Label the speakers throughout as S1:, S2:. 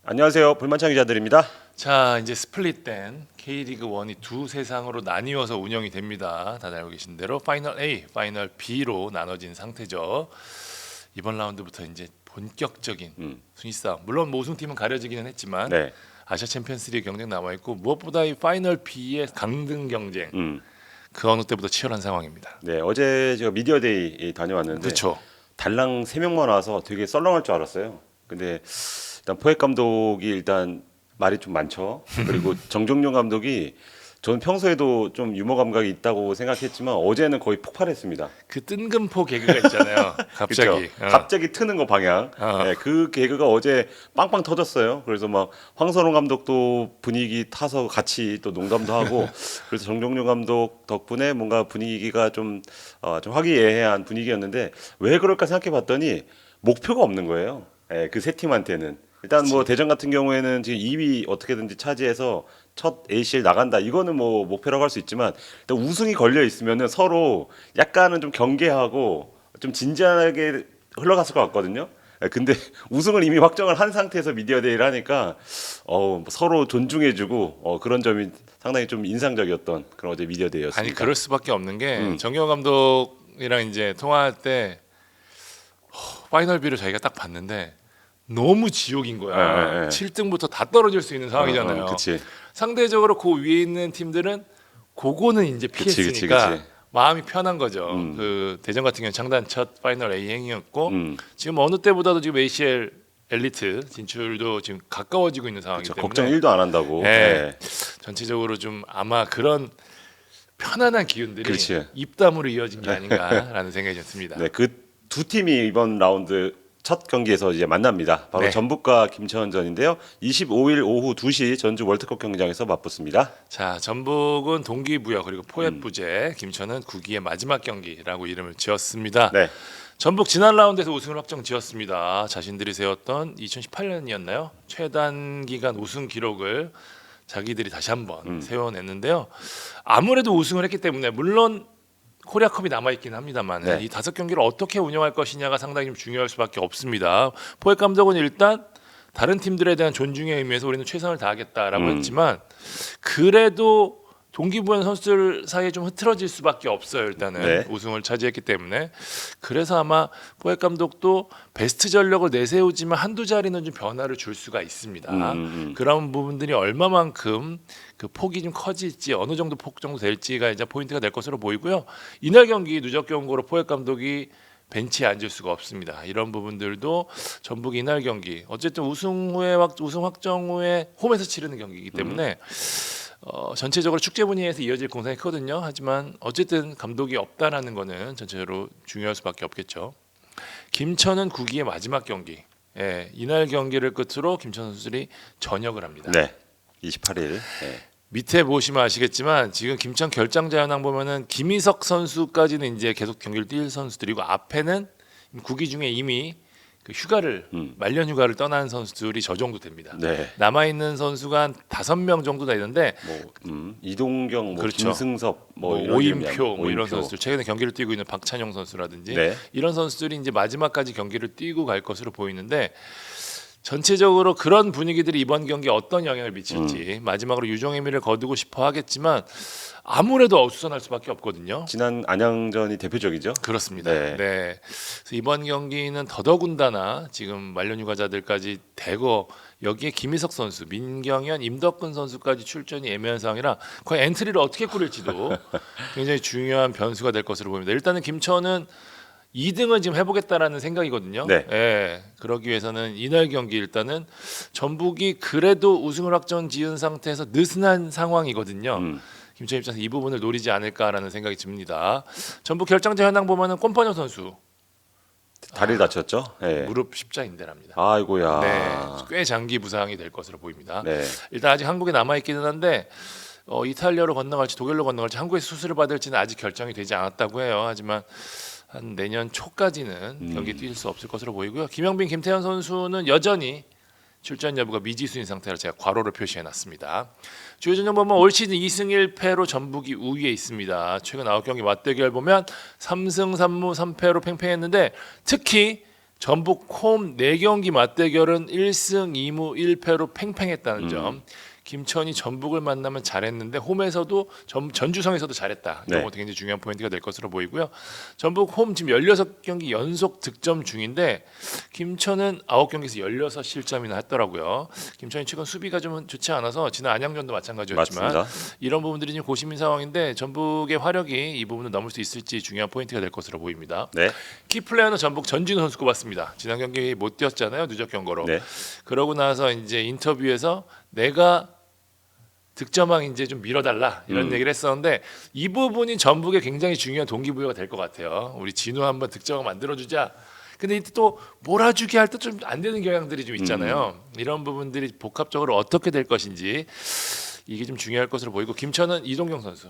S1: 안녕하세요. 불만창 기자들입니다.
S2: 자, 이제 스플릿된 K리그 1이 두 세상으로 나뉘어서 운영이 됩니다. 다들 알고 계신 대로 파이널 A, 파이널 B로 나눠진 상태죠. 이번 라운드부터 이제 본격적인 순위 싸움. 물론 뭐 우승팀은 가려지기는 했지만
S1: 네.
S2: 아시아 챔피언스리그 경쟁 남아 있고 무엇보다 이 파이널 B의 강등 경쟁 그 어느 때보다 치열한 상황입니다.
S1: 네, 어제 제가 미디어데이 다녀왔는데
S2: 그렇죠.
S1: 달랑 3명만 와서 되게 썰렁할 줄 알았어요. 근데 일단 포획 감독이 일단 말이 좀 많죠. 그리고 정종용 감독이 저는 평소에도 좀 유머 감각이 있다고 생각했지만 어제는 거의 폭발했습니다.
S2: 그 뜬금포 개그가 있잖아요. 갑자기.
S1: 그쵸? 갑자기 트는 거 방향. 네, 그 개그가 어제 빵빵 터졌어요. 그래서 막 황선홍 감독도 분위기 타서 같이 또 농담도 하고 그래서 정종용 감독 덕분에 뭔가 분위기가 좀 화기애애한 분위기였는데 왜 그럴까 생각해봤더니 목표가 없는 거예요. 네, 그 세 팀한테는. 일단 뭐 대전 같은 경우에는 지금 2위 어떻게든지 차지해서 첫 ACL 나간다. 이거는 뭐 목표라고 할 수 있지만 일단 우승이 걸려 있으면은 서로 약간은 좀 경계하고 좀 진지하게 흘러갔을 것 같거든요. 예, 근데 우승을 이미 확정을 한 상태에서 미디어 데이를 하니까 서로 존중해주고 그런 점이 상당히 좀 인상적이었던 그런 어제 미디어 데이였습니다.
S2: 아니 그럴 수밖에 없는 게 정경호 감독이랑 이제 통화할 때 파이널 B를 저희가 딱 봤는데 너무 지옥인 거야.
S1: 네, 네.
S2: 7등부터 다 떨어질 수 있는 상황이잖아요.
S1: 그치.
S2: 상대적으로 그 위에 있는 팀들은 그거는 이제 피했으니까
S1: 그치.
S2: 마음이 편한 거죠. 그 대전 같은 경우는 창단 첫 파이널 A 행이었고 지금 어느 때보다도 지금 ACL 엘리트 진출도 지금 가까워지고 있는 상황이기 때문에
S1: 걱정 1도 안 한다고.
S2: 네. 전체적으로 좀 아마 그런 편안한 기운들이
S1: 그렇지.
S2: 입담으로 이어진 게 아닌가라는 생각이 좀 듭니다.
S1: 네, 그 두 팀이 이번 라운드 첫 경기에서 이제 만납니다. 바로
S2: 네.
S1: 전북과 김천전인데요. 25일 오후 2시 전주 월드컵 경기장에서 맞붙습니다.
S2: 자, 전북은 동기부여 그리고 포획부재, 김천은 9기의 마지막 경기라고 이름을 지었습니다.
S1: 네,
S2: 전북 지난 라운드에서 우승을 확정 지었습니다. 자신들이 세웠던 2018년이었나요? 최단 기간 우승 기록을 자기들이 다시 한번 세워냈는데요. 아무래도 우승을 했기 때문에 물론 코리아컵이 남아있긴 합니다만
S1: 네.
S2: 이 5경기를 어떻게 운영할 것이냐가 상당히 좀 중요할 수밖에 없습니다. 포획 감독은 일단 다른 팀들에 대한 존중의 의미에서 우리는 최선을 다하겠다라고 했지만 그래도 동기부여 선수들 사이에 좀 흐트러질 수밖에 없어요. 일단은
S1: 네.
S2: 우승을 차지했기 때문에 그래서 아마 포획 감독도 베스트 전력을 내세우지만 한두 자리는 좀 변화를 줄 수가 있습니다. 그런 부분들이 얼마만큼 그 폭이 좀 커질지 어느 정도 폭 정도 될지가 이제 포인트가 될 것으로 보이고요. 이날 경기 누적 경고로 포획 감독이 벤치에 앉을 수가 없습니다. 이런 부분들도 전북 이날 경기 어쨌든 우승 확정 후에 홈에서 치르는 경기이기 때문에 전체적으로 축제 분위기에서 이어질 공산이 크거든요. 하지만 어쨌든 감독이 없다라는 거는 전체적으로 중요할 수밖에 없겠죠. 김천은 9기의 마지막 경기. 예, 이날 경기를 끝으로 김천 선수들이 전역을 합니다.
S1: 네, 28일. 네.
S2: 밑에 보시면 아시겠지만 지금 김천 결장자 현황 보면은 김희석 선수까지는 이제 계속 경기를 뛸 선수들이고 앞에는 9기 중에 이미 그 휴가를 말년 휴가를 떠난 선수들이 저 정도 됩니다.
S1: 네.
S2: 남아 있는 선수가 한 5명 정도 다 있는데
S1: 이동경,
S2: 그렇죠.
S1: 김승섭,
S2: 뭐
S1: 이런 이름이
S2: 오임표 뭐 이런
S1: 오임표.
S2: 선수들 최근에 경기를 뛰고 있는 박찬용 선수라든지
S1: 네.
S2: 이런 선수들이 이제 마지막까지 경기를 뛰고 갈 것으로 보이는데 전체적으로 그런 분위기들이 이번 경기에 어떤 영향을 미칠지 마지막으로 유종의미를 거두고 싶어 하겠지만 아무래도 어수선할 수밖에 없거든요.
S1: 지난 안양전이 대표적이죠.
S2: 그렇습니다.
S1: 네.
S2: 네. 그래서 이번 경기는 더더군다나 지금 만년휴가자들까지 대거 여기에 김희석 선수, 민경현, 임덕근 선수까지 출전이 애매한 상황이라 거의 엔트리를 어떻게 꾸릴지도 굉장히 중요한 변수가 될 것으로 보입니다. 일단은 김천은 2등을 지금 해보겠다라는 생각이거든요.
S1: 네.
S2: 예, 그러기 위해서는 이날 경기 일단은 전북이 그래도 우승을 확정 지은 상태에서 느슨한 상황이거든요. 김천 입장에서 이 부분을 노리지 않을까라는 생각이 듭니다. 전북 결정자 현황 보면은 꼼퍼녀 선수
S1: 다리를 다쳤죠. 네.
S2: 무릎 십자인대랍니다.
S1: 아이고야.
S2: 네, 꽤 장기 부상이 될 것으로 보입니다.
S1: 네.
S2: 일단 아직 한국에 남아 있기는 한데 이탈리아로 건너갈지 독일로 건너갈지 한국에서 수술을 받을지는 아직 결정이 되지 않았다고 해요. 하지만 한 내년 초까지는 경기 뛸 수 없을 것으로 보이고요. 김영빈, 김태현 선수는 여전히 출전 여부가 미지수인 상태로 제가 괄호를 표시해 놨습니다. 주요 전형 보면 올 시즌 2승 1패로 전북이 우위에 있습니다. 최근 9경기 맞대결 보면 3승 3무 3패로 팽팽했는데 특히 전북 홈 4경기 맞대결은 1승 2무 1패로 팽팽했다는 점. 김천이 전북을 만나면 잘했는데 홈에서도 전주성에서도 잘했다. 이런
S1: 네.
S2: 것도 굉장히 중요한 포인트가 될 것으로 보이고요. 전북 홈 지금 16경기 연속 득점 중인데 김천은 9경기에서 16실점이나 했더라고요. 김천이 최근 수비가 좀 좋지 않아서 지난 안양전도 마찬가지였지만
S1: 맞습니다.
S2: 이런 부분들이 좀 고심인 상황인데 전북의 화력이 이 부분을 넘을 수 있을지 중요한 포인트가 될 것으로 보입니다.
S1: 네.
S2: 키플레이어는 전북 전진우 선수 꼽았습니다. 지난 경기 못 뛰었잖아요. 누적 경고로.
S1: 네.
S2: 그러고 나서 이제 인터뷰에서 내가 득점왕 이제 좀 밀어달라 이런 얘기를 했었는데 이 부분이 전북의 굉장히 중요한 동기부여가 될 것 같아요. 우리 진우 한번 득점왕 만들어주자. 근데 이때 또 몰아주기 할 때 좀 안 되는 경향들이 좀 있잖아요. 이런 부분들이 복합적으로 어떻게 될 것인지 이게 좀 중요할 것으로 보이고 김천은 이동경 선수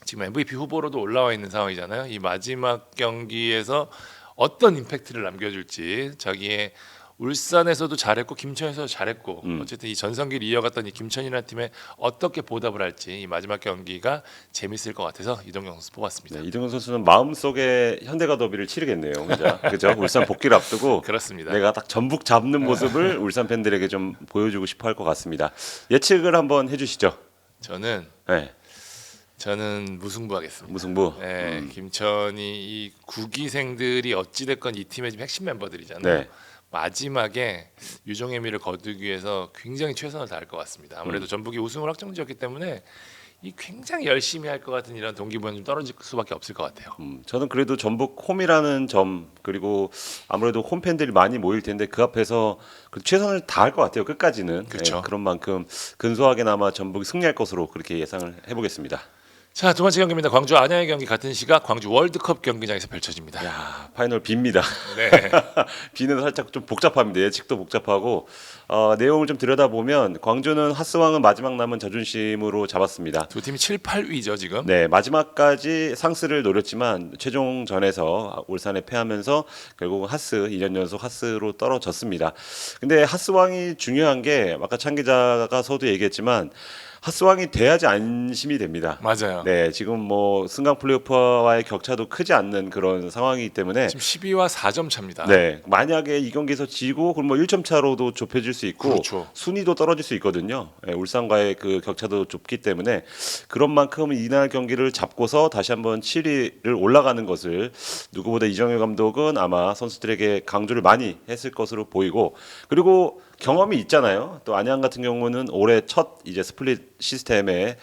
S2: 지금 MVP 후보로도 올라와 있는 상황이잖아요. 이 마지막 경기에서 어떤 임팩트를 남겨줄지 자기의 울산에서도 잘했고 김천에서도 잘했고 어쨌든 이 전성기를 이어갔던 이 김천이라는 팀에 어떻게 보답을 할지 이 마지막 경기가 재밌을 것 같아서 이동경 선수 뽑았습니다.
S1: 네, 이동현 선수는 마음속에 현대가 더비를 치르겠네요. 그죠? 울산 복귀를 앞두고
S2: 그렇습니다.
S1: 내가 딱 전북 잡는 모습을 울산 팬들에게 좀 보여주고 싶어 할 것 같습니다. 예측을 한번 해주시죠.
S2: 저는
S1: 네,
S2: 무승부하겠습니다.
S1: 무승부.
S2: 네, 김천이 이 구기생들이 어찌 됐건 이 팀의 지금 핵심 멤버들이잖아요.
S1: 네.
S2: 마지막에 유종의 미를 거두기 위해서 굉장히 최선을 다할 것 같습니다. 아무래도 전북이 우승을 확정지었기 때문에 이 굉장히 열심히 할 것 같은 이런 동기부여는 좀 떨어질 수밖에 없을 것 같아요.
S1: 저는 그래도 전북 홈이라는 점 그리고 아무래도 홈 팬들이 많이 모일 텐데 그 앞에서 최선을 다할 것 같아요. 끝까지는.
S2: 그렇죠.
S1: 네, 그런 만큼 근소하게나마 전북이 승리할 것으로 그렇게 예상을 해보겠습니다.
S2: 자, 두 번째 경기입니다. 광주 안양의 경기 같은 시각 광주 월드컵 경기장에서 펼쳐집니다.
S1: 야, 파이널 B입니다.
S2: 네.
S1: B는 살짝 좀 복잡합니다. 예측도 복잡하고 내용을 좀 들여다보면 광주는 하스왕은 마지막 남은 자존심으로 잡았습니다.
S2: 두 팀이 7, 8위죠 지금.
S1: 네, 마지막까지 상스를 노렸지만 최종전에서 울산에 패하면서 결국 하스 2년 연속 하스로 떨어졌습니다. 근데 하스왕이 중요한 게 아까 찬 기자가 서도 얘기했지만 하스왕이 돼야지 안심이 됩니다.
S2: 맞아요.
S1: 네, 지금 뭐 승강 플레이오프와의 격차도 크지 않는 그런 상황이기 때문에
S2: 지금 12와 4점 차입니다.
S1: 네, 만약에 이 경기에서 지고 그럼 뭐 1점 차로도 좁혀질 수 있고
S2: 그렇죠.
S1: 순위도 떨어질 수 있거든요. 네, 울산과의 그 격차도 좁기 때문에 그런 만큼 이날 경기를 잡고서 다시 한번 7위를 올라가는 것을 누구보다 이정효 감독은 아마 선수들에게 강조를 많이 했을 것으로 보이고 그리고 경험이 있잖아요. 또 안양 같은 경우는 올해 첫 이제 스플릿 시스템에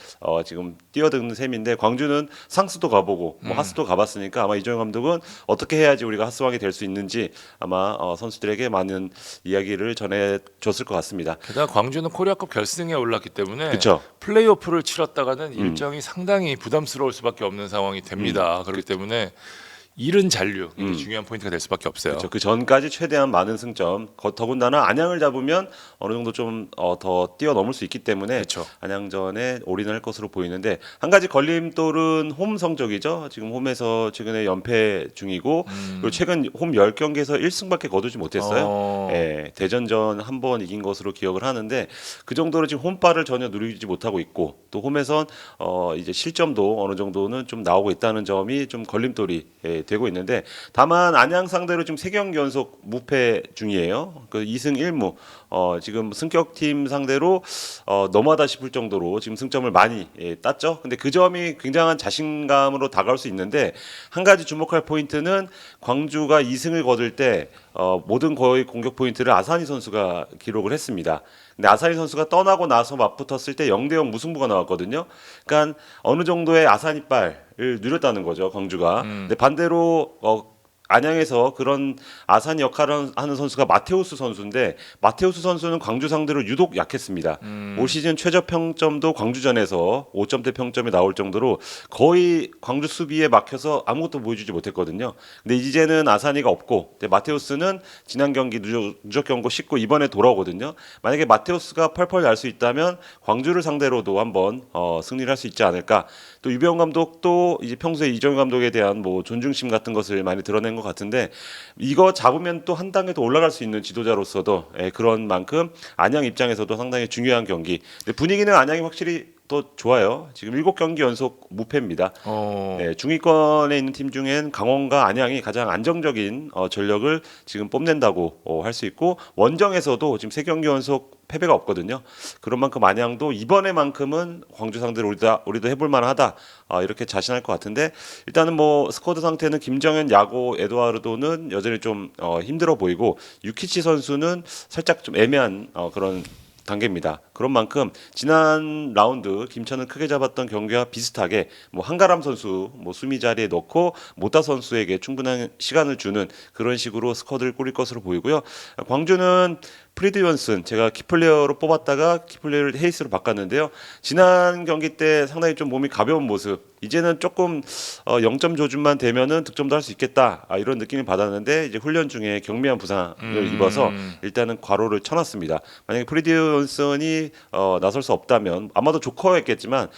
S1: 지금 뛰어드는 셈인데 광주는 상수도 가보고 뭐 하스도 가봤으니까 아마 이정효 감독은 어떻게 해야지 우리가 하스왕이 될 수 있는지 아마 선수들에게 많은 이야기를 전해줬을 것 같습니다.
S2: 게다가 광주는 코리아컵 결승에 올랐기 때문에
S1: 그렇죠.
S2: 플레이오프를 치렀다가는 일정이 상당히 부담스러울 수밖에 없는 상황이 됩니다. 그렇기 때문에 이른 잔류 이게 중요한 포인트가 될 수밖에 없어요.
S1: 그렇죠. 그 전까지 최대한 많은 승점. 더군다나 안양을 잡으면 어느 정도 좀 더 뛰어넘을 수 있기 때문에
S2: 그렇죠.
S1: 안양전에 올인할 것으로 보이는데 한 가지 걸림돌은 홈 성적이죠. 지금 홈에서 최근에 연패 중이고 그리고 최근 홈 10경기에서 1승밖에 거두지 못했어요. 예, 대전전 한 번 이긴 것으로 기억을 하는데 그 정도로 지금 홈파를 전혀 누리지 못하고 있고 또 홈에선 이제 실점도 어느 정도는 좀 나오고 있다는 점이 좀 걸림돌이 되고 있는데 다만 안양 상대로 지금 3경기 연속 무패 중이에요. 그 2승 1무 지금 승격팀 상대로 너무하다 싶을 정도로 지금 승점을 많이 땄죠. 근데 그 점이 굉장한 자신감으로 다가올 수 있는데 한 가지 주목할 포인트는 광주가 2승을 거둘 때 모든 거의 공격 포인트를 아사니 선수가 기록을 했습니다. 근데 아사니 선수가 떠나고 나서 맞붙었을 때 0대0 무승부가 나왔거든요. 그러니까 어느 정도의 아사니빨을 누렸다는 거죠, 광주가. 근데 반대로 안양에서 그런 아산 역할을 하는 선수가 마테우스 선수인데 마테우스 선수는 광주 상대로 유독 약했습니다. 올 시즌 최저 평점도 광주전에서 5점대 평점이 나올 정도로 거의 광주 수비에 막혀서 아무것도 보여주지 못했거든요. 근데 이제는 아산이가 없고 마테우스는 지난 경기 누적 경고 씻고 이번에 돌아오거든요. 만약에 마테우스가 펄펄 날 수 있다면 광주를 상대로도 한번 승리를 할 수 있지 않을까. 또 유병 감독도 이제 평소에 이정효 감독에 대한 뭐 존중심 같은 것을 많이 드러낸 것 같은데 이거 잡으면 또 한 단계 더 올라갈 수 있는 지도자로서도 그런 만큼 안양 입장에서도 상당히 중요한 경기. 근데 분위기는 안양이 확실히 성적도 좋아요. 지금 7경기 연속 무패입니다. 네, 중위권에 있는 팀 중엔 강원과 안양이 가장 안정적인 전력을 지금 뽐낸다고 할 수 있고 원정에서도 지금 3경기 연속 패배가 없거든요. 그런 만큼 안양도 이번에만큼은 광주 상대로 우리도 해볼 만하다 이렇게 자신할 것 같은데 일단은 뭐 스쿼드 상태는 김정현, 야고, 에드와르도는 여전히 좀 힘들어 보이고 유키치 선수는 살짝 좀 애매한 그런 단계입니다. 그런 만큼 지난 라운드 김천을 크게 잡았던 경기와 비슷하게 뭐 한가람 선수 뭐 수미 자리에 넣고 모타 선수에게 충분한 시간을 주는 그런 식으로 스쿼드를 꾸릴 것으로 보이고요. 광주는 프리드 존슨 제가 키플레이어로 뽑았다가 키플레이어를 헤이스로 바꿨는데요. 지난 경기 때 상당히 좀 몸이 가벼운 모습. 이제는 조금 0점 조준만 되면은 득점도 할 수 있겠다 이런 느낌을 받았는데 이제 훈련 중에 경미한 부상을 입어서 일단은 과로를 쳐놨습니다. 만약에 프리드 존슨이 나설 수 없다면 아마도 조커였겠지만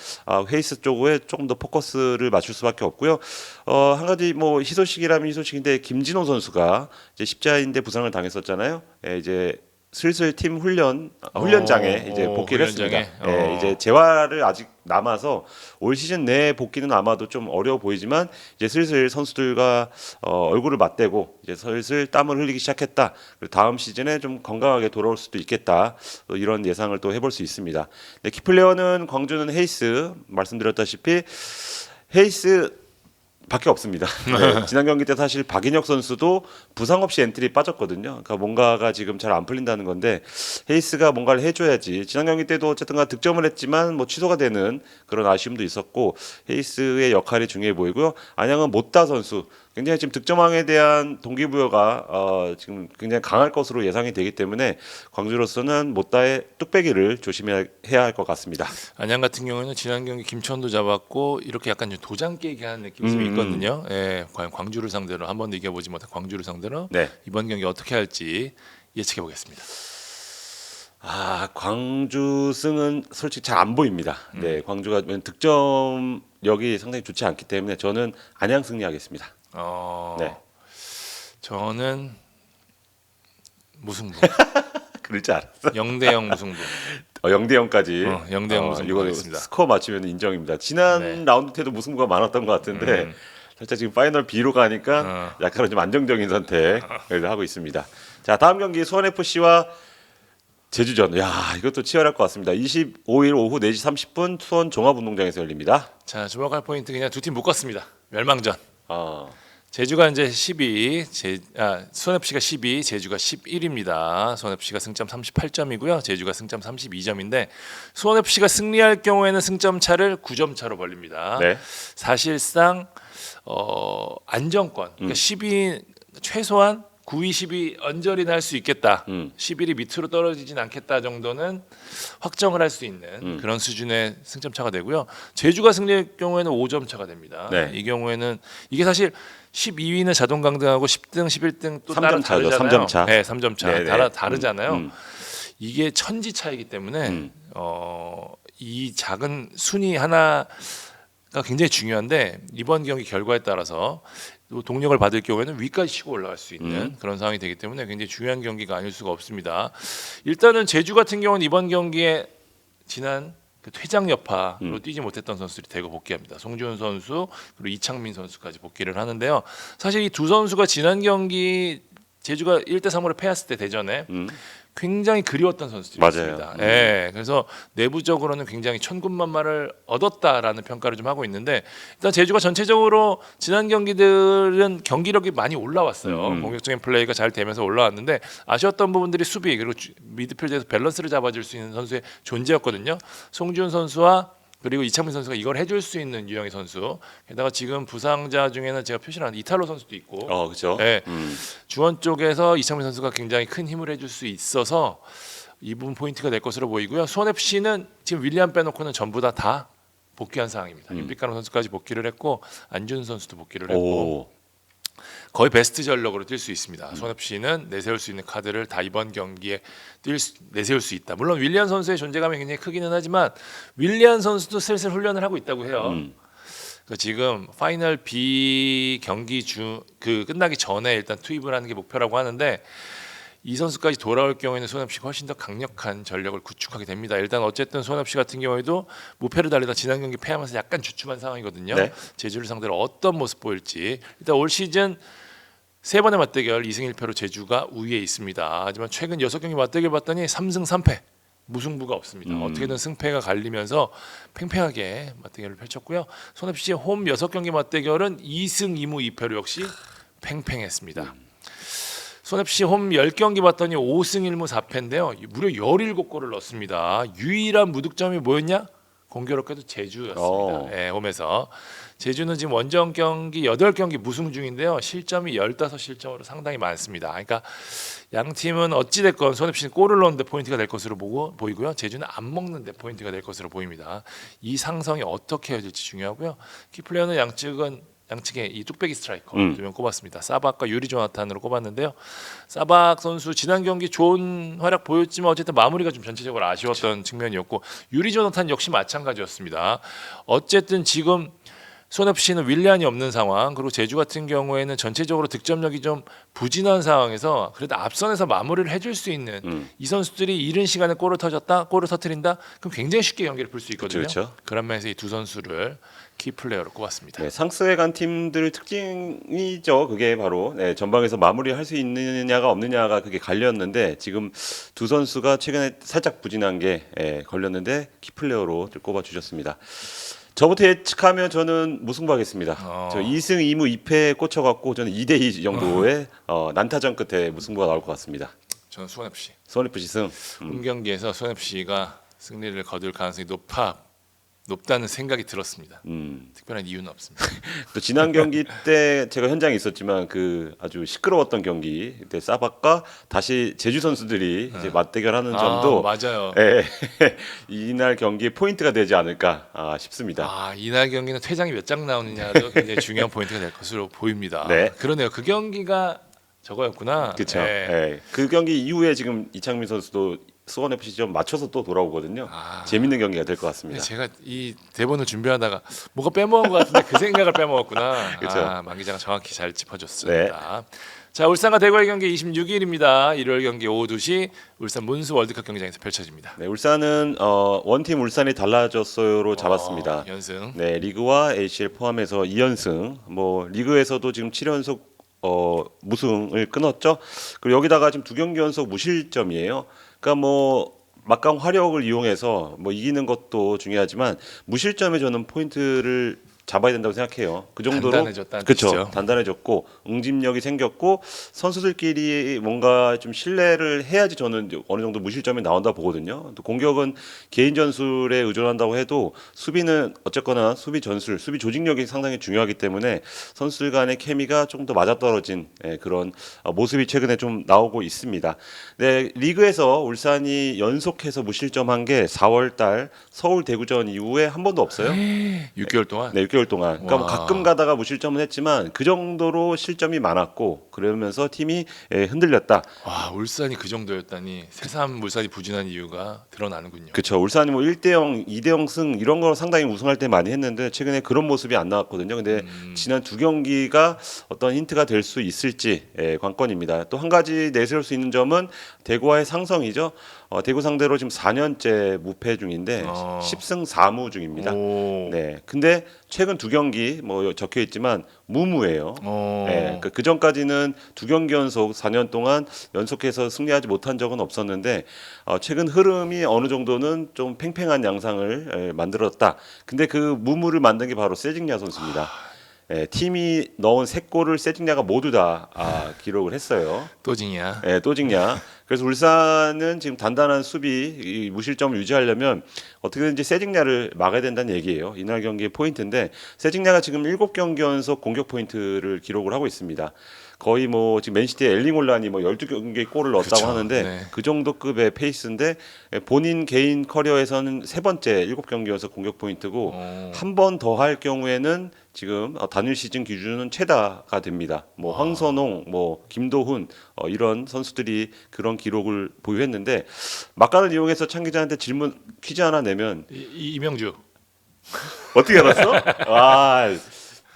S1: 헤이스 쪽에 조금 더 포커스를 맞출 수밖에 없고요. 한 가지 뭐 희소식이라면 희소식인데 김진호 선수가 이제 십자인대 부상을 당했었잖아요. 이제 슬슬 팀 훈련장에 이제 복귀를
S2: 훈련장에?
S1: 했습니다. 이제 재활을 아직 남아서 올 시즌 내 복귀는 아마도 좀 어려워 보이지만 이제 슬슬 선수들과 얼굴을 맞대고 이제 슬슬 땀을 흘리기 시작했다. 그리고 다음 시즌에 좀 건강하게 돌아올 수도 있겠다. 또 이런 예상을 또 해볼 수 있습니다. 네, 키플레이어는 광주는 헤이스 말씀드렸다시피 헤이스 밖에 없습니다. 네, 지난 경기 때 사실 박인혁 선수도 부상 없이 엔트리 빠졌거든요. 그러니까 뭔가가 지금 잘 안 풀린다는 건데 헤이스가 뭔가를 해줘야지. 지난 경기 때도 어쨌든가 득점을 했지만 뭐 취소가 되는 그런 아쉬움도 있었고 헤이스의 역할이 중요해 보이고요. 안양은 모타 선수 굉장히 지금 득점왕에 대한 동기부여가 지금 굉장히 강할 것으로 예상이 되기 때문에 광주로서는 모타의 뚝배기를 조심해야 할 것 같습니다.
S2: 안양 같은 경우에는 지난 경기 김천도 잡았고 이렇게 약간 좀 도장 깨기 하는 느낌이 좀 있거든요. 예, 과연 광주를 상대로 한 번도 이겨보지 못한 광주를 상대로
S1: 네.
S2: 이번 경기 어떻게 할지 예측해 보겠습니다.
S1: 광주 승은 솔직히 잘 안 보입니다. 네, 광주가 득점력이 상당히 좋지 않기 때문에 저는 안양 승리하겠습니다. 네.
S2: 저는 무승부.
S1: 그럴 줄 알았어.
S2: 0대0 무승부.
S1: 0대0까지.
S2: 0대0 무승부
S1: 이거
S2: 하겠습니다.
S1: 스코어 맞추면 인정입니다. 지난
S2: 네.
S1: 라운드 때도 무승부가 많았던 것 같은데 살짝 지금 파이널 B로 가니까 약간 좀 안정적인 선택을 하고 있습니다. 자, 다음 경기 수원 FC와 제주전. 야, 이것도 치열할 것 같습니다. 25일 오후 4시 30분 수원 종합운동장에서 열립니다.
S2: 자, 주목할 포인트 그냥 두 팀 묶었습니다. 멸망전.
S1: 아,
S2: 제주가 이제 12, 수원 FC가 12, 제주가 11입니다. 수원 FC가 승점 38점이고요. 제주가 승점 32점인데 수원 FC가 승리할 경우에는 승점 차를 9점 차로 벌립니다.
S1: 네.
S2: 사실상 안정권. 그러니까 10위 최소한 9위, 10위 언저리 날 수 있겠다. 11위 밑으로 떨어지진 않겠다 정도는 확정을 할 수 있는 그런 수준의 승점 차가 되고요. 제주가 승리할 경우에는 5점 차가 됩니다.
S1: 네.
S2: 이 경우에는 이게 사실 12위는 자동 강등하고 10등, 11등 또
S1: 3점
S2: 따로
S1: 차죠.
S2: 다르잖아요.
S1: 3점 차.
S2: 네, 3점 차.
S1: 네네.
S2: 다르잖아요. 이게 천지 차이기 때문에 이 작은 순위 하나가 굉장히 중요한데 이번 경기 결과에 따라서 또 동력을 받을 경우에는 위까지 치고 올라갈 수 있는 그런 상황이 되기 때문에 굉장히 중요한 경기가 아닐 수가 없습니다. 일단은 제주 같은 경우는 이번 경기에 지난 그 퇴장 여파로 뛰지 못했던 선수들이 대거 복귀합니다. 송지훈 선수 그리고 이창민 선수까지 복귀를 하는데요. 사실 이 두 선수가 지난 경기 제주가 1대3으로 패했을 때 대전에 굉장히 그리웠던 선수들이었습니다.
S1: 맞아요.
S2: 예, 그래서 내부적으로는 굉장히 천군만마를 얻었다라는 평가를 좀 하고 있는데 일단 제주가 전체적으로 지난 경기들은 경기력이 많이 올라왔어요. 공격적인 플레이가 잘 되면서 올라왔는데 아쉬웠던 부분들이 수비 그리고 미드필드에서 밸런스를 잡아줄 수 있는 선수의 존재였거든요. 송지훈 선수와 그리고 이창민 선수가 이걸 해줄 수 있는 유영희 선수. 게다가 지금 부상자 중에는 제가 표시를 한 이탈로 선수도 있고.
S1: 그렇죠.
S2: 네, 주원 쪽에서 이창민 선수가 굉장히 큰 힘을 해줄 수 있어서 이 부분 포인트가 될 것으로 보이고요. 수원 FC는 지금 윌리안 빼놓고는 전부 다 복귀한 상황입니다. 윤빛가노 선수까지 복귀를 했고 안준 선수도 복귀를 했고. 거의 베스트 전력으로 뛸 수 있습니다. 수원 FC는 내세울 수 있는 카드를 다 이번 경기에 내세울 수 있다. 물론 윌리안 선수의 존재감이 굉장히 크기는 하지만 윌리안 선수도 슬슬 훈련을 하고 있다고 해요. 그러니까 지금 파이널 B 경기 끝나기 전에 일단 투입을 하는 게 목표라고 하는데 이 선수까지 돌아올 경우에는 손 FC 가 훨씬 더 강력한 전력을 구축하게 됩니다. 일단 어쨌든 손 FC 같은 경우에도 무패를 달리다 지난 경기 패하면서 약간 주춤한 상황이거든요.
S1: 네.
S2: 제주를 상대로 어떤 모습 보일지. 일단 올 시즌 3번의 맞대결 2승 1패로 제주가 우위에 있습니다. 하지만 최근 6경기 맞대결 봤더니 3승 3패. 무승부가 없습니다. 어떻게든 승패가 갈리면서 팽팽하게 맞대결을 펼쳤고요. 손 FC의 홈 6경기 맞대결은 2승 2무 2패로 역시 팽팽했습니다. 손 FC 홈 10경기 봤더니 5승 1무 4패인데요. 무려 17골을 넣었습니다. 유일한 무득점이 뭐였냐? 공교롭게도 제주였습니다. 예, 홈에서. 제주는 지금 원정 경기 8경기 무승 중인데요. 실점이 15실점으로 상당히 많습니다. 그러니까 양 팀은 어찌 됐건 손 FC는 골을 넣는데 포인트가 될 것으로 보이고요. 제주는 안 먹는데 포인트가 될 것으로 보입니다. 이 상성이 어떻게 이어질지 중요하고요. 키플레이어는 양측에 이 뚝배기 스트라이커 2명 꼽았습니다. 사박과 유리 조나탄으로 꼽았는데요. 사박 선수 지난 경기 좋은 활약 보였지만 어쨌든 마무리가 좀 전체적으로 아쉬웠던 측면이었고 유리 조나탄 역시 마찬가지였습니다. 어쨌든 지금 손 FC는 윌리안이 없는 상황, 그리고 제주 같은 경우에는 전체적으로 득점력이 좀 부진한 상황에서 그래도 앞선에서 마무리를 해줄 수 있는 이 선수들이 이른 시간에 골을 터뜨린다, 그럼 굉장히 쉽게 경기를 풀 수 있거든요.
S1: 그렇죠.
S2: 그런 면에서 이 두 선수를 키플레이어로 꼽았습니다.
S1: 네, 상승에 간 팀들 특징이죠. 그게 바로 전방에서 마무리할 수 있느냐가 없느냐가 그게 갈렸는데 지금 두 선수가 최근에 살짝 부진한 게 걸렸는데 키플레이어로 꼽아 주셨습니다. 저부터 예측하면 저는 무승부하겠습니다. 저 2승 2무 2패에 꽂혀갖고 저는 2대2 정도의 난타전 끝에 무승부가 나올 것 같습니다.
S2: 저는 수원 FC.
S1: 수원 FC 승.
S2: 홈 경기에서 수원 FC가 승리를 거둘 가능성이 높다는 생각이 들었습니다. 특별한 이유는 없습니다.
S1: 또 지난 경기 때 제가 현장에 있었지만 그 아주 시끄러웠던 경기 그때 사박과 다시 제주 선수들이 이제 맞대결하는 점도
S2: 맞아요.
S1: 이날 경기의 포인트가 되지 않을까 싶습니다.
S2: 이날 경기는 퇴장이 몇 장 나오느냐도 굉장히 중요한 포인트가 될 것으로 보입니다.
S1: 네.
S2: 그러네요. 그 경기가 저거였구나.
S1: 그렇죠. 그 경기 이후에 지금 이창민 선수도 수원 FC 좀 맞춰서 또 돌아오거든요. 재밌는 경기가 될 것 같습니다.
S2: 제가 이 대본을 준비하다가 뭐가 빼먹은 것 같은데 그 생각을 빼먹었구나.
S1: 그렇죠.
S2: 만 기자가 정확히 잘 짚어줬습니다. 자, 울산과 대구의 경기 26일입니다. 일요일 경기 오후 2시 울산 문수 월드컵 경기장에서 펼쳐집니다.
S1: 네, 울산은 원팀 울산이 달라졌어요로 잡았습니다.
S2: 연승.
S1: 네, 리그와 ACL 포함해서 2연승. 뭐 리그에서도 지금 7연속 무승을 끊었죠. 그리고 여기다가 지금 2경기 연속 무실점이에요. 그러니까 뭐 막강 화력을 이용해서 뭐 이기는 것도 중요하지만 무실점에 저는 포인트를 잡아야 된다고 생각해요. 그 정도로
S2: 단단해졌다는
S1: 그렇죠.
S2: 뜻이죠.
S1: 단단해졌고 응집력이 생겼고 선수들끼리 뭔가 좀 신뢰를 해야지 저는 어느 정도 무실점이 나온다 보거든요. 또 공격은 개인 전술에 의존한다고 해도 수비는 어쨌거나 수비 전술, 수비 조직력이 상당히 중요하기 때문에 선수들 간의 케미가 조금 더 맞아떨어진 그런 모습이 최근에 좀 나오고 있습니다. 네, 리그에서 울산이 연속해서 무실점한 게 4월달 서울 대구전 이후에 한 번도 없어요.
S2: 6개월 동안.
S1: 네, 6개월 동안. 그러니까 뭐 가끔 가다가 무실점은 했지만 그 정도로 실점이 많았고 그러면서 팀이 흔들렸다.
S2: 와, 울산이 그 정도였다니. 새삼 울산이 부진한 이유가 드러나는군요.
S1: 그렇죠. 울산이 뭐 1대0, 2대0 승 이런 거 상당히 우승할 때 많이 했는데 최근에 그런 모습이 안 나왔거든요. 근데 지난 2경기가 어떤 힌트가 될 수 있을지 관건입니다. 또 한 가지 내세울 수 있는 점은 대구와의 상성이죠. 대구 상대로 지금 4년째 무패 중인데 10승 4무 중입니다. 네. 근데 최근 2경기 뭐 적혀 있지만 무무예요. 네. 그 전까지는 2경기 연속 4년 동안 연속해서 승리하지 못한 적은 없었는데 최근 흐름이 어느 정도는 좀 팽팽한 양상을 만들었다. 근데 그 무무를 만든 게 바로 세징야 선수입니다. 팀이 넣은 3골을 세징야가 모두 다 기록을 했어요.
S2: 또징이야.
S1: 또징야. 그래서 울산은 지금 단단한 수비 무실점을 유지하려면 어떻게든지 세징야를 막아야 된다는 얘기예요. 이날 경기의 포인트인데 세징야가 지금 7경기 연속 공격 포인트를 기록을 하고 있습니다. 거의 뭐 지금 맨시티의 엘링홀란이 뭐 12경기 골을 넣었다고
S2: 그쵸,
S1: 하는데
S2: 네.
S1: 그 정도 급의 페이스인데 본인 개인 커리어에서는 3번째 7경기 연속 공격 포인트고 한 번 더 할 경우에는 지금 단일 시즌 기준은 최다가 됩니다. 뭐 황선홍, 뭐 김도훈 이런 선수들이 그런 기록을 보유했는데 막간을 이용해서 창 기자한테 질문 퀴즈 하나 내면
S2: 이명주.
S1: 어떻게 알았어? 와,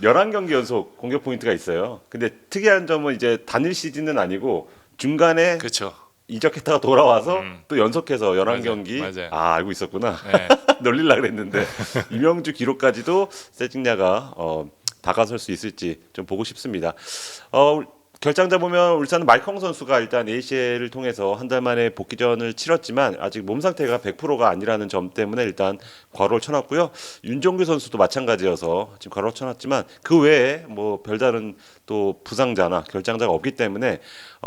S1: 11경기 연속 공격 포인트가 있어요. 근데 특이한 점은 이제 단일 시즌은 아니고 중간에
S2: 그렇죠.
S1: 이적했다가 돌아와서 또 연속해서 11경기.
S2: 맞아요.
S1: 아, 알고 있었구나.
S2: 네.
S1: 놀리려 그랬는데 이명주 기록까지도 세징야가 다가설 수 있을지 좀 보고 싶습니다. 결장자 보면 울산은 말컹 선수가 일단 ACL을 통해서 한 달 만에 복귀전을 치렀지만 아직 몸 상태가 100%가 아니라는 점 때문에 일단 과로를 쳐놨고요. 윤종규 선수도 마찬가지여서 지금 과로를 쳐놨지만 그 외에 뭐 별다른 또 부상자나 결장자가 없기 때문에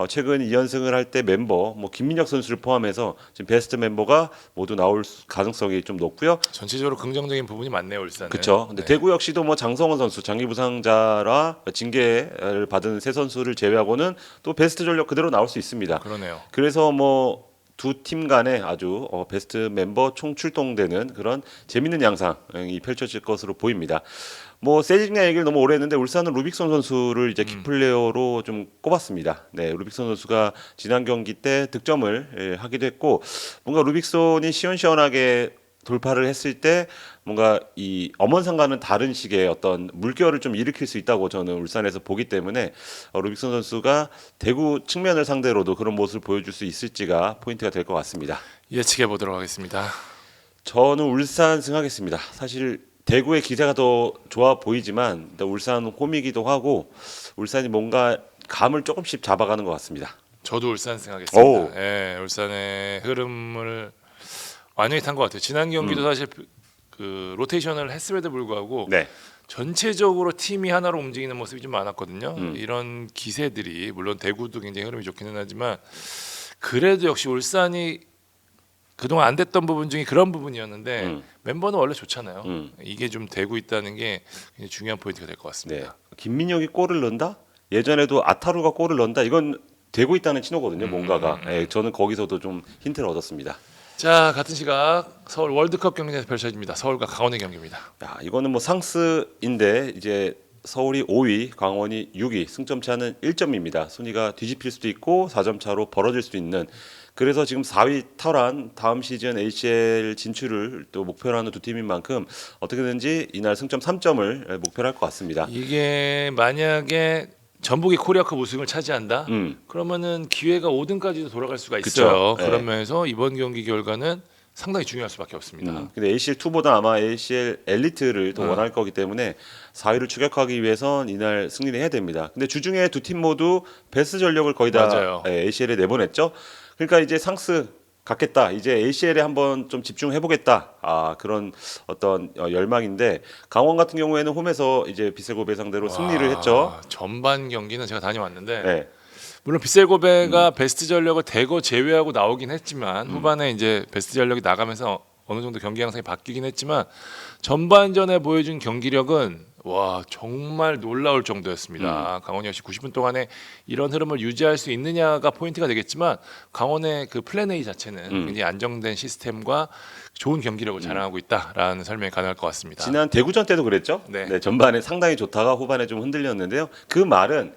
S1: 최근 2연승을 할 때 멤버 뭐 김민혁 선수를 포함해서 지금 베스트 멤버가 모두 나올 가능성이 좀 높고요.
S2: 전체적으로 긍정적인 부분이 많네요, 울산은.
S1: 그렇죠. 근데 대구 역시도 뭐 장성원 선수 장기 부상자라 징계를 받은 세 선수를 제외하고는 또 베스트 전력 그대로 나올 수 있습니다.
S2: 그러네요.
S1: 그래서 뭐 두 팀 간에 아주 베스트 멤버 총 출동되는 그런 재밌는 양상이 펼쳐질 것으로 보입니다. 뭐 세징야 얘기를 너무 오래 했는데 울산은 루빅손 선수를 이제 키플레이어로 좀 꼽았습니다. 네, 루빅손 선수가 지난 경기 때 득점을 하기도 했고 뭔가 루빅손이 시원시원하게 돌파를 했을 때 뭔가 이 엄원상과는 다른 식의 어떤 물결을 좀 일으킬 수 있다고 저는 울산에서 보기 때문에 루빅손 선수가 대구 측면을 상대로도 그런 모습을 보여줄 수 있을지가 포인트가 될 것 같습니다.
S2: 예측해 보도록 하겠습니다.
S1: 저는 울산 승하겠습니다. 사실 대구의 기세가 더 좋아 보이지만 일단 울산 홈이기도 하고 울산이 뭔가 감을 조금씩 잡아가는 것 같습니다.
S2: 저도 울산
S1: 오.
S2: 승하겠습니다. 예, 울산의 흐름을 완전히 탄 것 같아요. 지난 경기도 사실 그 로테이션을 했음에도 불구하고
S1: 네.
S2: 전체적으로 팀이 하나로 움직이는 모습이 좀 많았거든요. 이런 기세들이 물론 대구도 굉장히 흐름이 좋기는 하지만 그래도 역시 울산이 그동안 안 됐던 부분 중에 그런 부분이었는데 멤버는 원래 좋잖아요. 이게 좀 되고 있다는 게 굉장히 중요한 포인트가 될 것
S1: 네.
S2: 같습니다.
S1: 김민혁이 골을 넣는다? 예전에도 아타루가 골을 넣는다? 이건 되고 있다는 신호거든요. 뭔가가. 예, 저는 거기서도 좀 힌트를 얻었습니다.
S2: 자, 같은 시각 서울 월드컵 경기에서 펼쳐집니다. 서울과 강원의 경기입니다.
S1: 야, 이거는 뭐 상스인데 이제 서울이 5위, 강원이 6위, 승점 차는 1점입니다. 순위가 뒤집힐 수도 있고 4점 차로 벌어질 수도 있는. 그래서 지금 4위 탈환 다음 시즌 ACL 진출을 또 목표로 하는 두 팀인 만큼 어떻게든지 이날 승점 3점을 목표로 할 것 같습니다.
S2: 이게 만약에 전북이 코리아컵 우승을 차지한다.
S1: 음.
S2: 그러면은 기회가 5등까지도 돌아갈 수가 있어요.
S1: 그쵸. 네.
S2: 그런 면에서 이번 경기 결과는 상당히 중요할 수밖에 없습니다.
S1: 근데 ACL 2보다 아마 ACL 엘리트를 더 원할 거기 때문에 4위를 추격하기 위해선 이날 승리를 해야 됩니다. 근데 주중에 두 팀 모두 베스트 전력을 거의 다
S2: 맞아요.
S1: ACL에 내보냈죠. 그러니까 이제 상스 갖겠다. 이제 ACL에 한번 좀 집중해 보겠다. 그런 어떤 열망인데 강원 같은 경우에는 홈에서 이제 비세고베 상대로 승리를 했죠.
S2: 전반 경기는 제가 다녀왔는데
S1: 네.
S2: 물론 빗셀고베가 베스트 전력을 대거 제외하고 나오긴 했지만 후반에 이제 베스트 전력이 나가면서 어느 정도 경기 양상이 바뀌긴 했지만 전반전에 보여준 경기력은 와 정말 놀라울 정도였습니다. 강원이 역시 90분 동안에 이런 흐름을 유지할 수 있느냐가 포인트가 되겠지만 강원의 그 플랜 A 자체는 굉장히 안정된 시스템과 좋은 경기력을 자랑하고 있다라는 설명이 가능할 것 같습니다.
S1: 지난 대구전 때도 그랬죠.
S2: 네.
S1: 전반에 상당히 좋다가 후반에 좀 흔들렸는데요. 그 말은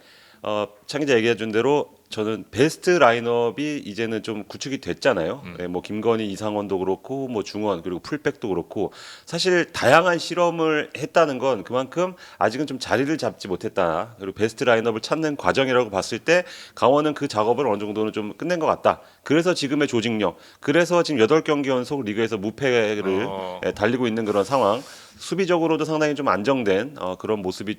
S1: 창기자 얘기해 준 대로 저는 베스트 라인업이 이제는 좀 구축이 됐잖아요. 네, 뭐 김건희, 이상원도 그렇고 뭐 중원 그리고 풀백도 그렇고 사실 다양한 실험을 했다는 건 그만큼 아직은 좀 자리를 잡지 못했다. 그리고 베스트 라인업을 찾는 과정이라고 봤을 때 강원은 그 작업을 어느 정도는 좀 끝낸 것 같다. 그래서 지금의 조직력, 그래서 지금 8경기 연속 리그에서 무패를 달리고 있는 그런 상황. 수비적으로도 상당히 좀 안정된 그런 모습이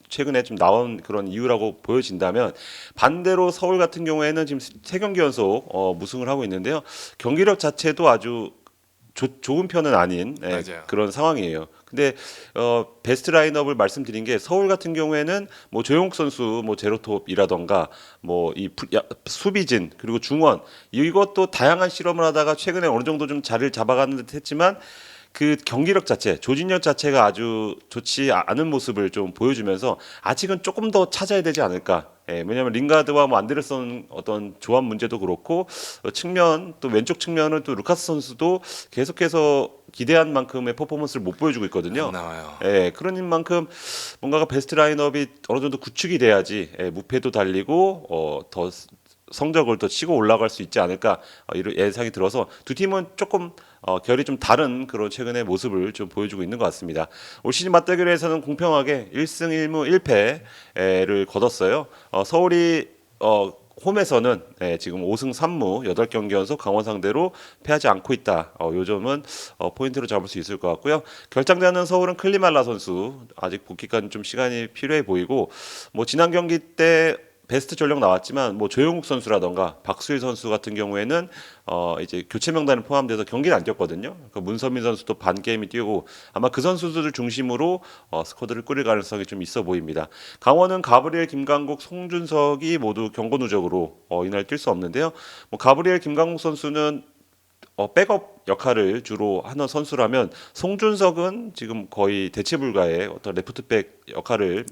S1: 최근에 좀 나온 그런 이유라고 보여진다면 반대로 서울 같은 경우에는 지금 3경기 연속 무승을 하고 있는데요. 경기력 자체도 아주 좋은 편은 아닌
S2: 맞아요.
S1: 그런 상황이에요. 근데 베스트 라인업을 말씀드린 게 서울 같은 경우에는 뭐 조용욱 선수 뭐 제로톱이라던가 뭐 이 수비진 그리고 중원 이것도 다양한 실험을 하다가 최근에 어느 정도 좀 자리를 잡아가는 듯 했지만 그 경기력 자체, 조직력 자체가 아주 좋지 않은 모습을 좀 보여주면서 아직은 조금 더 찾아야 되지 않을까. 왜냐하면 링가드와 뭐 안데르슨 어떤 조합 문제도 그렇고 측면 또 왼쪽 측면은 또 루카스 선수도 계속해서 기대한 만큼의 퍼포먼스를 못 보여주고 있거든요.
S2: 안 나와요.
S1: 그런 만큼 뭔가가 베스트 라인업이 어느 정도 구축이 돼야지 무패도 달리고 더 성적을 더 치고 올라갈 수 있지 않을까 이런 예상이 들어서 두 팀은 조금 결이 좀 다른 그런 최근의 모습을 좀 보여주고 있는 것 같습니다. 올 시즌 맞대결에서는 공평하게 1승 1무 1패를 거뒀어요. 서울이 홈에서는 지금 5승 3무 8경기 연속 강원 상대로 패하지 않고 있다. 요 점은 포인트로 잡을 수 있을 것 같고요. 결장자는 서울은 클리말라 선수 아직 복귀까지 좀 시간이 필요해 보이고 뭐 지난 경기 때 베스트 전력 나왔지만 뭐 조용욱 선수라던가 박수일 선수 같은 경우에는 이제 교체 명단에 포함돼서 경기를 안 뛰었거든요. 그 문선민 선수도 반 게임이 뛰고 아마 그 선수들을 중심으로 스쿼드를 꾸릴 가능성이 좀 있어 보입니다. 강원은 가브리엘, 김강국, 송준석이 모두 경고 누적으로 이날 뛸 수 없는데요. 뭐 가브리엘, 김강국 선수는 백업 역할을 주로 하는 선수라면 송준석은 지금 거의 대체 불가의 어떤 레프트백 역할을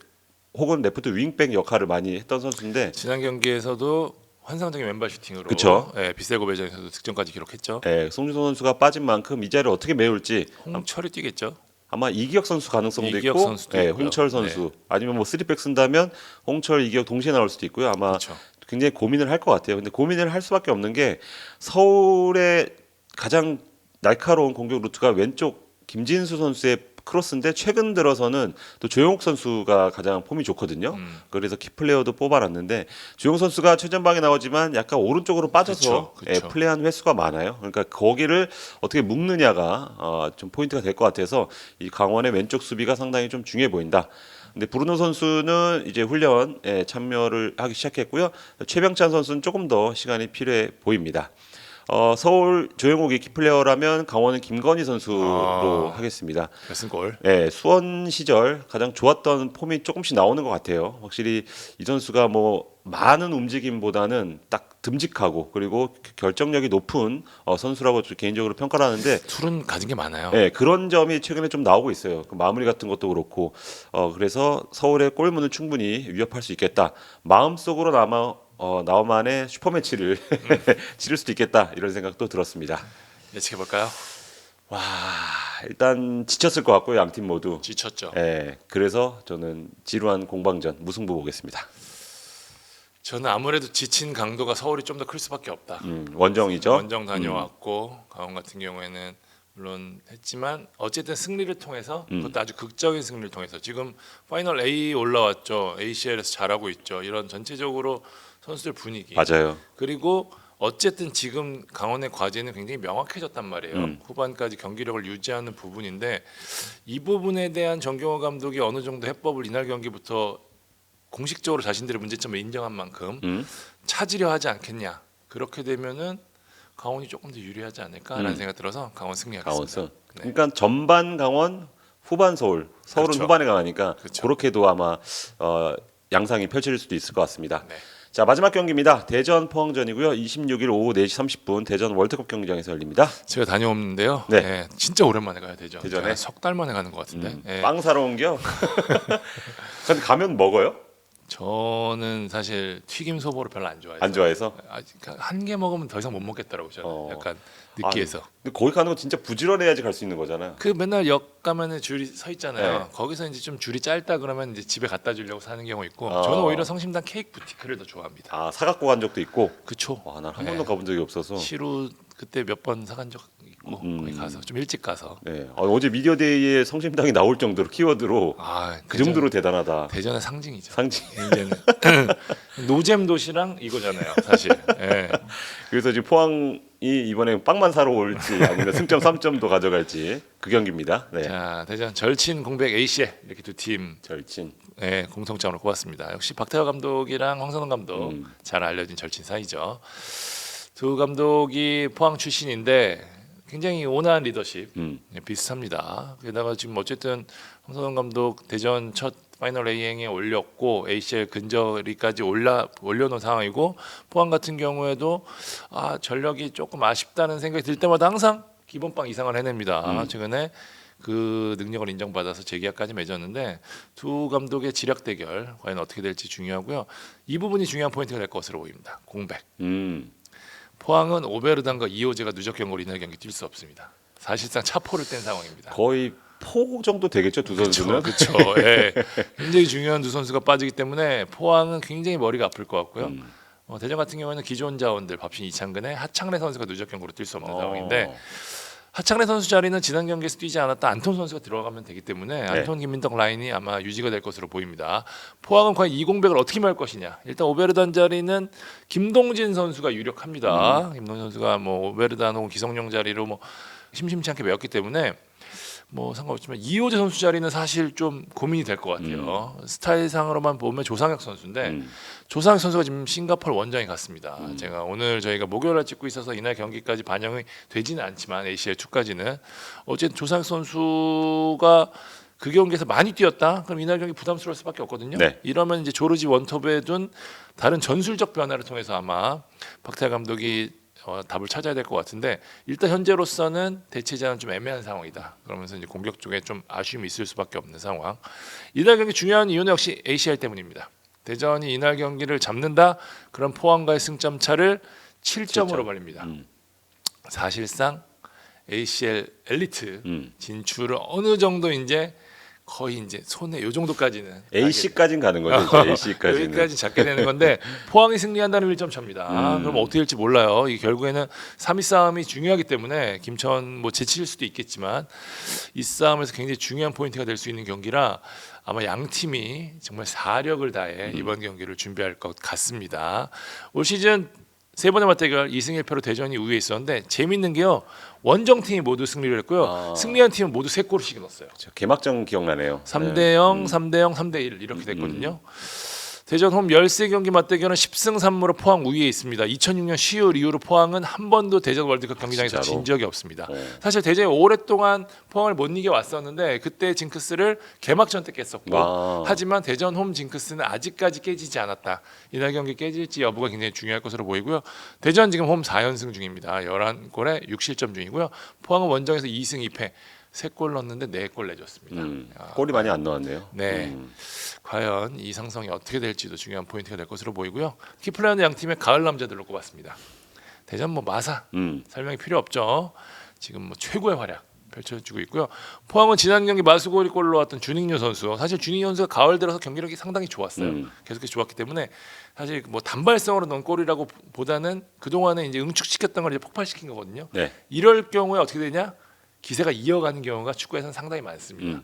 S1: 혹은 레프트 윙백 역할을 많이 했던 선수인데
S2: 지난 경기에서도 환상적인 왼발 슈팅으로
S1: 그쵸.
S2: 비셀고 배전에서도 득점까지 기록했죠.
S1: 송준석 선수가 빠진 만큼 이 자리를 어떻게 메울지
S2: 홍철이 뛰겠죠.
S1: 아마 이기혁 선수 가능성도
S2: 이기혁
S1: 있고
S2: 선수도 있고요.
S1: 홍철 선수 아니면 뭐 3백 쓴다면 홍철, 이기혁 동시에 나올 수도 있고요. 아마
S2: 그렇죠.
S1: 굉장히 고민을 할 것 같아요. 근데 고민을 할 수밖에 없는 게 서울의 가장 날카로운 공격 루트가 왼쪽 김진수 선수의 크로스인데 최근 들어서는 또 조용욱 선수가 가장 폼이 좋거든요. 그래서 키플레이어도 뽑아놨는데 조용욱 선수가 최전방에 나오지만 약간 오른쪽으로 빠져서
S2: 그쵸.
S1: 플레이한 횟수가 많아요. 그러니까 거기를 어떻게 묶느냐가 좀 포인트가 될 것 같아서 이 강원의 왼쪽 수비가 상당히 좀 중요해 보인다. 근데 브루노 선수는 이제 훈련에 참여를 하기 시작했고요. 최병찬 선수는 조금 더 시간이 필요해 보입니다. 서울 조영욱이 키플레이어라면 강원은 김건희 선수로 하겠습니다.
S2: 결승골.
S1: 수원 시절 가장 좋았던 폼이 조금씩 나오는 것 같아요. 확실히 이 선수가 뭐 많은 움직임보다는 딱 듬직하고 그리고 결정력이 높은 선수라고 개인적으로 평가를 하는데
S2: 툴은 가진 게 많아요.
S1: 그런 점이 최근에 좀 나오고 있어요. 그 마무리 같은 것도 그렇고 그래서 서울의 골문을 충분히 위협할 수 있겠다. 마음속으로 나만의 슈퍼매치를 치를 수도 있겠다 이런 생각도 들었습니다.
S2: 예측해 볼까요?
S1: 와 일단 지쳤을 것 같고요 양팀 모두.
S2: 지쳤죠.
S1: 그래서 저는 지루한 공방전 무승부 보겠습니다.
S2: 저는 아무래도 지친 강도가 서울이 좀 더 클 수밖에 없다.
S1: 원정이죠.
S2: 원정 다녀왔고 강원 같은 경우에는 물론 했지만 어쨌든 승리를 통해서 그것도 아주 극적인 승리를 통해서 지금 파이널 A 올라왔죠. ACL에서 잘하고 있죠. 이런 전체적으로 선수들 분위기
S1: 맞아요.
S2: 그리고 어쨌든 지금 강원의 과제는 굉장히 명확해졌단 말이에요. 후반까지 경기력을 유지하는 부분인데 이 부분에 대한 정경호 감독이 어느 정도 해법을 이날 경기부터 공식적으로 자신들의 문제점을 인정한 만큼 찾으려 하지 않겠냐. 그렇게 되면은 강원이 조금 더 유리하지 않을까라는 생각이 들어서 강원 승리하겠습니다.
S1: 강원선.
S2: 네.
S1: 그러니까 전반 강원, 후반 서울은
S2: 그렇죠.
S1: 후반에 강하니까
S2: 그렇죠.
S1: 그렇게도 아마 양상이 펼쳐질 수도 있을 것 같습니다.
S2: 네.
S1: 자 마지막 경기입니다. 대전 포항전이고요. 26일 오후 4시 30분 대전 월드컵 경기장에서 열립니다.
S2: 제가 다녀오는데요.
S1: 네.
S2: 진짜 오랜만에 가요 대전.
S1: 대전에?
S2: 석달 만에 가는 것 같은데.
S1: 빵 사러 온겨? 근데 가면 먹어요?
S2: 저는 사실 튀김 소보를 별로 안 좋아해서.
S1: 안 좋아해서?
S2: 한 개 먹으면 더 이상 못 먹겠더라고요. 저는 약간 느끼해서.
S1: 근데 거기 가는 거 진짜 부지런해야지 갈 수 있는 거잖아.
S2: 그 맨날 역 가면은 줄이 서 있잖아요.
S1: 네.
S2: 거기서 이제 좀 줄이 짧다 그러면 이제 집에 갖다 주려고 사는 경우 있고 저는 오히려 성심당 케이크 부티크를 더 좋아합니다.
S1: 사갖고 간 적도 있고.
S2: 그쵸?
S1: 와, 난 한 번도 가본 적이 없어서.
S2: 시루 그때 몇 번 사간 적 있고 거기 가서 좀 일찍 가서.
S1: 네. 어제 미디어데이에 성심당이 나올 정도로 키워드로 그 정도로 대단하다.
S2: 대전의 상징이죠.
S1: 상징.
S2: 이제는 노잼 도시랑 이거잖아요, 사실. 예.
S1: 그래서 지금 포항이 이번에 빵만 사러 올지 아니면 승점 3점도 가져갈지 그 경기입니다. 네.
S2: 자, 대전 절친 공백 ACL 이렇게 두 팀
S1: 절친.
S2: 공통점으로 꼽았습니다. 역시 박태호 감독이랑 황선홍 감독 잘 알려진 절친 사이죠. 두 감독이 포항 출신인데 굉장히 온화한 리더십 비슷합니다. 게다가 지금 어쨌든 황선홍 감독 대전 첫 파이널 A행에 올렸고 ACL 근저리까지 올려놓은 상황이고 포항 같은 경우에도 전력이 조금 아쉽다는 생각이 들 때마다 항상 기본빵 이상을 해냅니다. 최근에 그 능력을 인정받아서 재계약까지 맺었는데 두 감독의 지략 대결 과연 어떻게 될지 중요하고요. 이 부분이 중요한 포인트가 될 것으로 보입니다. 공백. 포항은 오베르단과 이호재가 누적 경고로 이날 경기 뛸 수 없습니다. 사실상 차포를 뗀 상황입니다.
S1: 거의 포 정도 되겠죠 두 선수는.
S2: 그렇죠. 굉장히 중요한 두 선수가 빠지기 때문에 포항은 굉장히 머리가 아플 것 같고요. 대전 같은 경우에는 기존 자원들 밥신 이창근의 하창래 선수가 누적 경고로 뛸 수 없는 상황인데 하창래 선수 자리는 지난 경기에서 뛰지 않았다 안톤 선수가 들어가면 되기 때문에 안톤 김민덕 라인이 아마 유지가 될 것으로 보입니다. 포항은 과연 이 공백을 어떻게 할 것이냐. 일단 오베르단 자리는 김동진 선수가 유력합니다. 김동진 선수가 뭐 오베르단 혹은 기성용 자리로 뭐 심심치 않게 메웠기 때문에 뭐 상관없지만 이호재 선수 자리는 사실 좀 고민이 될 것 같아요. 스타일상으로만 보면 조상혁 선수인데 조상혁 선수가 지금 싱가포르 원정에 갔습니다. 제가 오늘 저희가 목요일날 찍고 있어서 이날 경기까지 반영이 되지는 않지만 ACL2까지는 어쨌든 조상혁 선수가 그 경기에서 많이 뛰었다. 그럼 이날 경기 부담스러울 수밖에 없거든요.
S1: 네.
S2: 이러면 이제 조르지 원톱에 둔 다른 전술적 변화를 통해서 아마 박태하 감독이 답을 찾아야 될 것 같은데 일단 현재로서는 대체자는 좀 애매한 상황이다. 그러면서 이제 공격 쪽에 좀 아쉬움이 있을 수밖에 없는 상황. 이날 경기 중요한 이유는 역시 ACL 때문입니다. 대전이 이날 경기를 잡는다. 그럼 포항과의 승점 차를 7점으로 벌립니다. 사실상 ACL 엘리트 진출을 어느 정도 이제 거의 이제 손에 요 정도까지는
S1: AC까지는 가는 거죠. 이제 AC까지는.
S2: 여기까지 잡게 되는 건데 포항이 승리한다는 1점 차입니다. 그럼 어떻게 될지 몰라요. 이 결국에는 3위 싸움이 중요하기 때문에 김천 뭐 제칠 수도 있겠지만 이 싸움에서 굉장히 중요한 포인트가 될 수 있는 경기라 아마 양 팀이 정말 사력을 다해 이번 경기를 준비할 것 같습니다. 올 시즌 세 번의 맞대결 2승 1패로 대전이 우위에 있었는데 재밌는 게요. 원정 팀이 모두 승리를 했고요. 승리한 팀은 모두 3골씩 넣었어요.
S1: 개막전 기억나네요.
S2: 3대 0, 3대 0, 3대 1 이렇게 됐거든요. 대전 홈 13경기 맞대결은 10승 3무로 포항 우위에 있습니다. 2006년 10월 이후로 포항은 한 번도 대전 월드컵 경기장에서
S1: 진짜로?
S2: 진 적이 없습니다. 사실 대전이 오랫동안 포항을 못 이겨 왔었는데 그때 징크스를 개막전 때 깼었고
S1: 와.
S2: 하지만 대전 홈 징크스는 아직까지 깨지지 않았다. 이날 경기 깨질지 여부가 굉장히 중요할 것으로 보이고요. 대전 지금 홈 4연승 중입니다. 11골에 6실점 중이고요. 포항은 원정에서 2승 2패 3골 넣었는데 4골 내줬습니다.
S1: 골이 많이 안 나왔네요.
S2: 네. 과연 이 상성이 어떻게 될지도 중요한 포인트가 될 것으로 보이고요. 키플레이는 양 팀의 가을 남자들로 꼽았습니다. 대전 뭐 마사 설명이 필요 없죠. 지금 뭐 최고의 활약 펼쳐주고 있고요. 포항은 지난 경기 마수고리 골로 왔던 준익료 선수. 사실 준익료 선수가 가을 들어서 경기력이 상당히 좋았어요. 계속해서 좋았기 때문에 사실 뭐 단발성으로 넣은 골이라고 보다는 그 동안에 이제 응축시켰던 걸 이제 폭발시킨 거거든요.
S1: 네.
S2: 이럴 경우에 어떻게 되냐? 기세가 이어가는 경우가 축구에서는 상당히 많습니다.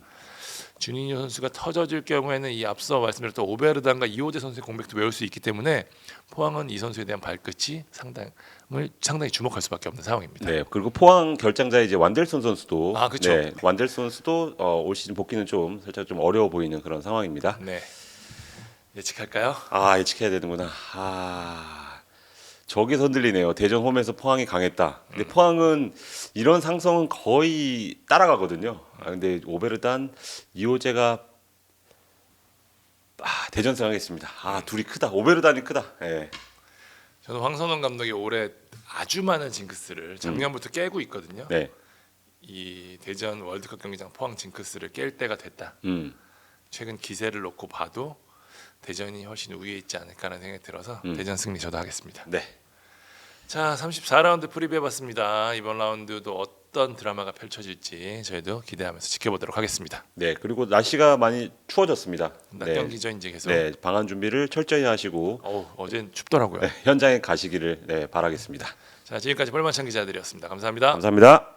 S2: 주니어 선수가 터져질 경우에는 이 앞서 말씀드렸던 오베르단과 이호재 선수의 공백도 외울 수 있기 때문에 포항은 이 선수에 대한 발끝이 상당히 주목할 수밖에 없는 상황입니다.
S1: 네. 그리고 포항 결장자 이제 완델손 선수도
S2: 그렇죠.
S1: 네, 완델손 선수도 올 시즌 복귀는 좀 살짝 좀 어려워 보이는 그런 상황입니다.
S2: 네. 예측할까요?
S1: 예측해야 되는구나. 저기서 흔들리네요. 대전 홈에서 포항이 강했다. 근데 포항은 이런 상성은 거의 따라가거든요. 근데 오베르단 이호재가 대전승 하겠습니다. 둘이 크다. 오베르단이 크다. 예.
S2: 저는 황선홍 감독이 올해 아주 많은 징크스를 작년부터 깨고 있거든요.
S1: 네.
S2: 이 대전 월드컵 경기장 포항 징크스를 깰 때가 됐다. 최근 기세를 놓고 봐도 대전이 훨씬 우위에 있지 않을까라는 생각이 들어서 대전 승리 저도 하겠습니다.
S1: 네.
S2: 자, 34라운드 프리뷰해봤습니다. 이번 라운드도 어떤 드라마가 펼쳐질지 저희도 기대하면서 지켜보도록 하겠습니다.
S1: 네. 그리고 날씨가 많이 추워졌습니다.
S2: 낮 경기죠 이제 계속.
S1: 네. 방한 준비를 철저히 하시고
S2: 어젠 춥더라고요.
S1: 현장에 가시기를 바라겠습니다.
S2: 자, 지금까지 뻘만찬 기자들이었습니다. 감사합니다.
S1: 감사합니다.